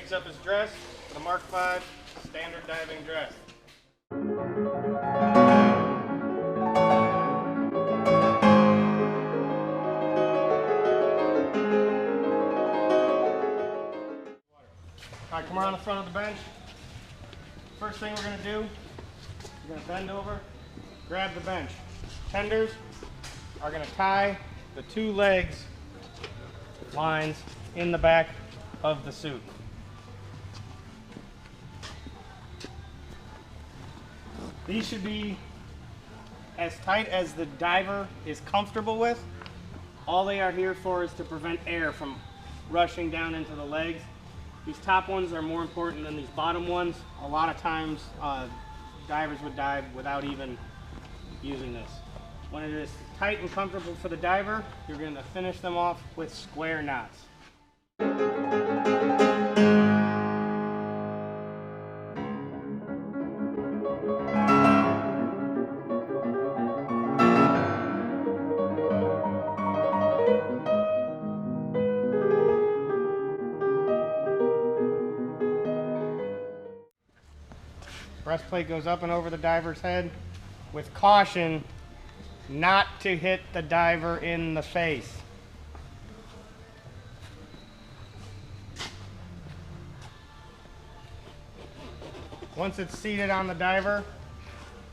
takes up his dress for the Mark V standard diving dress. Alright, come around the front of the bench. First thing we're going to do, we're going to bend over, grab the bench. Tenders are going to tie the 2 legs lines in the back of the suit. These should be as tight as the diver is comfortable with. All they are here for is to prevent air from rushing down into the legs. These top ones are more important than these bottom ones. A lot of times divers would dive without even using this. When it is tight and comfortable for the diver, you're going to finish them off with square knots. Breastplate goes up and over the diver's head with caution not to hit the diver in the face. Once it's seated on the diver,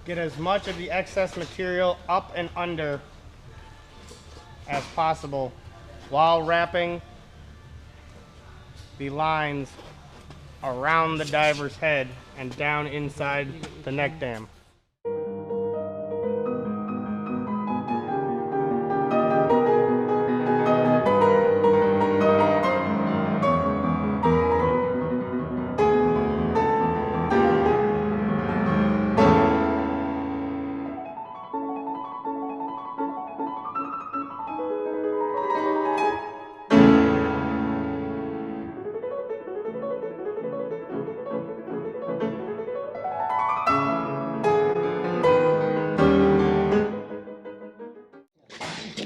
get as much of the excess material up and under as possible while wrapping the lines around the diver's head and down inside the neck dam.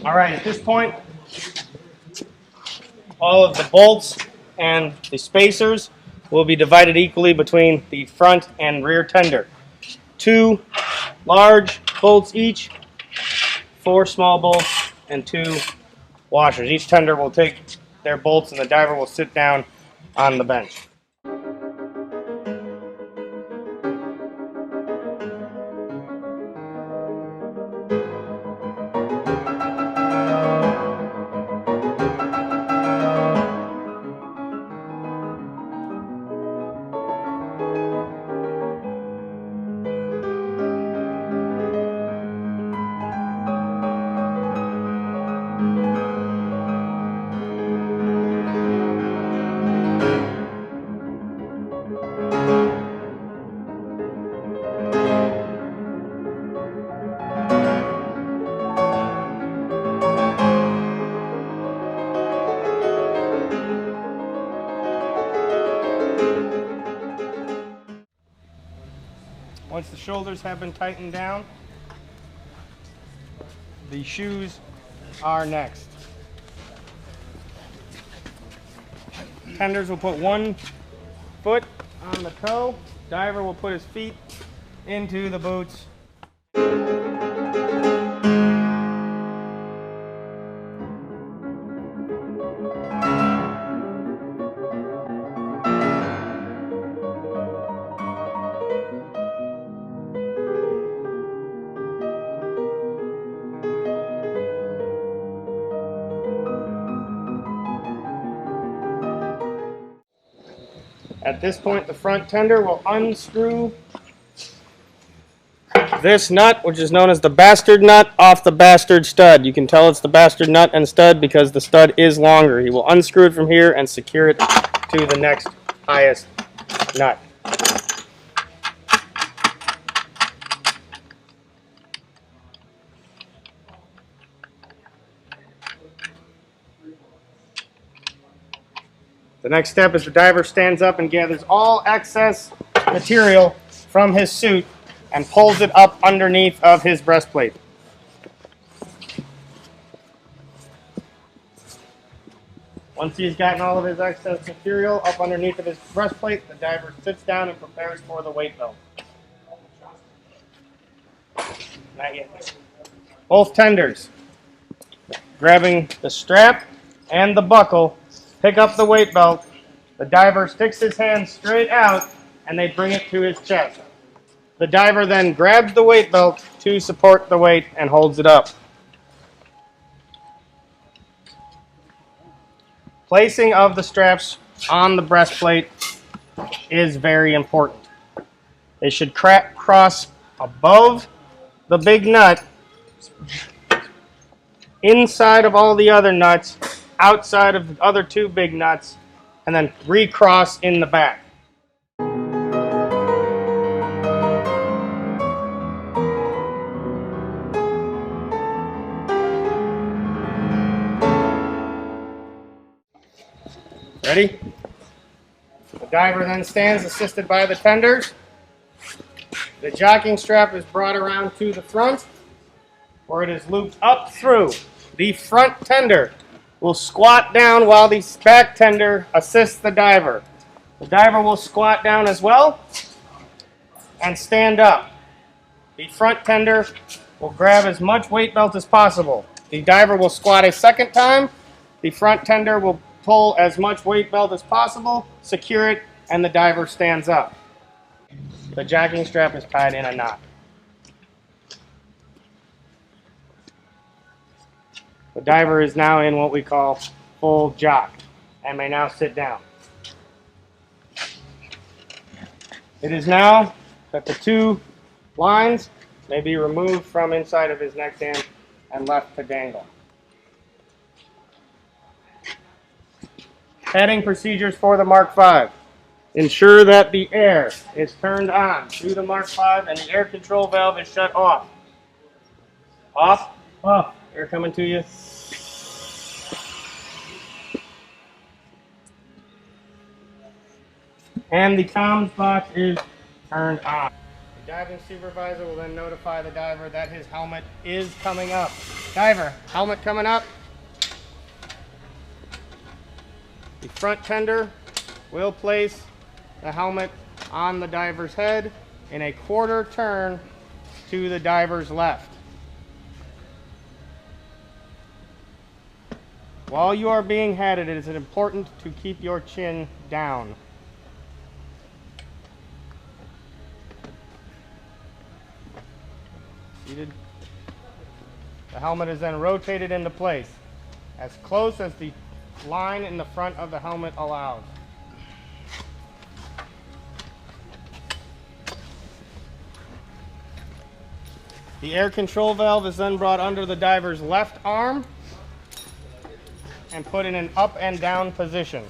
All right, at this point, all of the bolts and the spacers will be divided equally between the front and rear tender. 2 large bolts each, 4 small bolts, and 2 washers. Each tender will take their bolts and the diver will sit down on the bench. Once the shoulders have been tightened down, the shoes are next. Tenders will put 1 foot on the toe. Diver will put his feet into the boots. At this point, the front tender will unscrew this nut, which is known as the bastard nut, off the bastard stud. You can tell it's the bastard nut and stud because the stud is longer. He will unscrew it from here and secure it to the next highest nut. The next step is the diver stands up and gathers all excess material from his suit and pulls it up underneath of his breastplate. Once he's gotten all of his excess material up underneath of his breastplate, the diver sits down and prepares for the weight belt. Not yet. Both tenders, grabbing the strap and the buckle, pick up the weight belt. The diver sticks his hand straight out and they bring it to his chest. The diver then grabs the weight belt to support the weight and holds it up. Placing of the straps on the breastplate is very important. They should cross above the big nut, inside of all the other nuts, outside of the other two big nuts, and then recross in the back. Ready? The diver then stands assisted by the tenders. The jocking strap is brought around to the front, where it is looped up through. The front tender will squat down while the back tender assists the diver. The diver will squat down as well and stand up. The front tender will grab as much weight belt as possible. The diver will squat a second time. The front tender will pull as much weight belt as possible, secure it, and the diver stands up. The jocking strap is tied in a knot. The diver is now in what we call full jock and may now sit down. It is now that the two lines may be removed from inside of his neckband and left to dangle. Heading procedures for the Mark V. Ensure that the air is turned on through the Mark V and the air control valve is shut off. Off, off, air coming to you. And the comms box is turned on. The diving supervisor will then notify the diver that his helmet is coming up. Diver, helmet coming up. The front tender will place the helmet on the diver's head in a quarter turn to the diver's left. While you are being headed, it is important to keep your chin down. Seated. The helmet is then rotated into place as close as the line in the front of the helmet allows. The air control valve is then brought under the diver's left arm and put in an up and down position.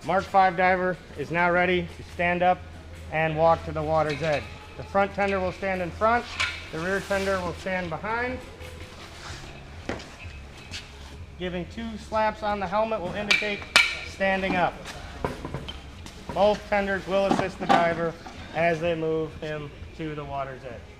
Mark V diver is now ready to stand up and walk to the water's edge. The front tender will stand in front, the rear tender will stand behind. Giving 2 slaps on the helmet will indicate standing up. Both tenders will assist the diver as they move him to the water's edge.